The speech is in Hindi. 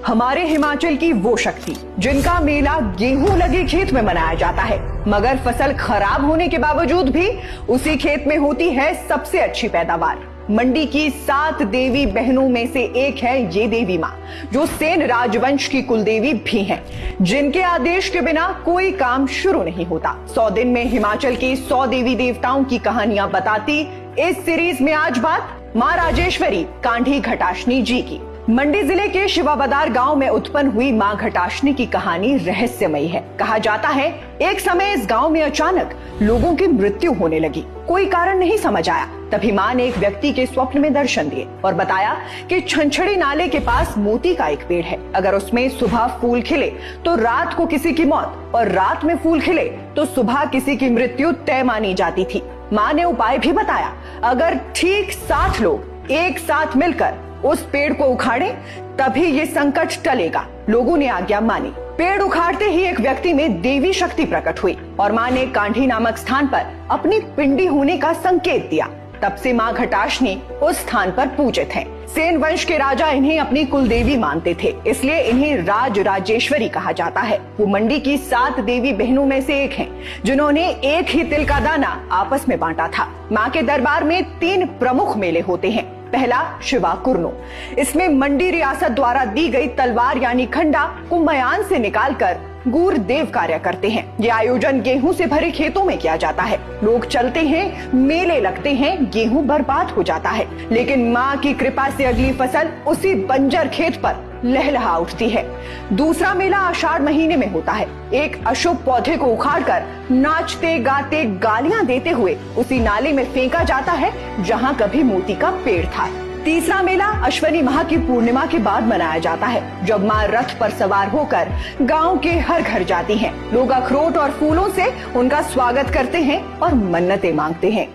हमारे हिमाचल की वो शक्ति जिनका मेला गेहूं लगे खेत में मनाया जाता है, मगर फसल खराब होने के बावजूद भी उसी खेत में होती है सबसे अच्छी पैदावार। मंडी की 7 देवी बहनों में से एक है ये देवी माँ, जो सेन राजवंश की कुलदेवी भी हैं, जिनके आदेश के बिना कोई काम शुरू नहीं होता। 100 दिन में हिमाचल की 100 देवी देवताओं की कहानियां बताती इस सीरीज में आज बात माँ राजेश्वरी कांढी घटाशनी जी की। मंडी जिले के शिवाबदार गांव में उत्पन्न हुई मां घटाशनी की कहानी रहस्यमयी है। कहा जाता है एक समय इस गांव में अचानक लोगों की मृत्यु होने लगी। कोई कारण नहीं समझ आया। तभी मां ने एक व्यक्ति के स्वप्न में दर्शन दिए और बताया कि छनछड़ी नाले के पास मोती का एक पेड़ है। अगर उसमें सुबह फूल खिले तो रात को किसी की मौत, और रात में फूल खिले तो सुबह किसी की मृत्यु तय मानी जाती थी। मां ने उपाय भी बताया, अगर ठीक 7 लोग एक साथ मिलकर उस पेड़ को उखाड़े तभी ये संकट टलेगा। लोगों ने आज्ञा मानी। पेड़ उखाड़ते ही एक व्यक्ति में देवी शक्ति प्रकट हुई और मां ने कांढी नामक स्थान पर अपनी पिंडी होने का संकेत दिया। तब से मां घटाशनी उस स्थान पर पूजित हैं। सेन वंश के राजा इन्हें अपनी कुलदेवी मानते थे, इसलिए इन्हें राज राजेश्वरी कहा जाता है। वो मंडी की 7 देवी बहनों में से एक हैं, जिन्होंने एक ही तिल का दाना आपस में बांटा था। मां के दरबार में 3 प्रमुख मेले होते हैं। पहला शिवा कुरनो, इसमें मंडी रियासत द्वारा दी गई तलवार यानी खंडा को मयान से निकालकर गूर देव कार्य करते हैं। ये आयोजन गेहूं से भरे खेतों में किया जाता है। लोग चलते हैं, मेले लगते हैं, गेहूं बर्बाद हो जाता है, लेकिन मां की कृपा से अगली फसल उसी बंजर खेत पर लहलहा उठती है। दूसरा मेला आषाढ़ महीने में होता है। एक अशुभ पौधे को उखाड़कर नाचते गाते गालियां देते हुए उसी नाले में फेंका जाता है जहां कभी मोती का पेड़ था। तीसरा मेला अश्विनी माह की पूर्णिमा के बाद मनाया जाता है, जब मां रथ पर सवार होकर गांव के हर घर जाती हैं। लोग अखरोट और फूलों से उनका स्वागत करते हैं और मन्नतें मांगते हैं।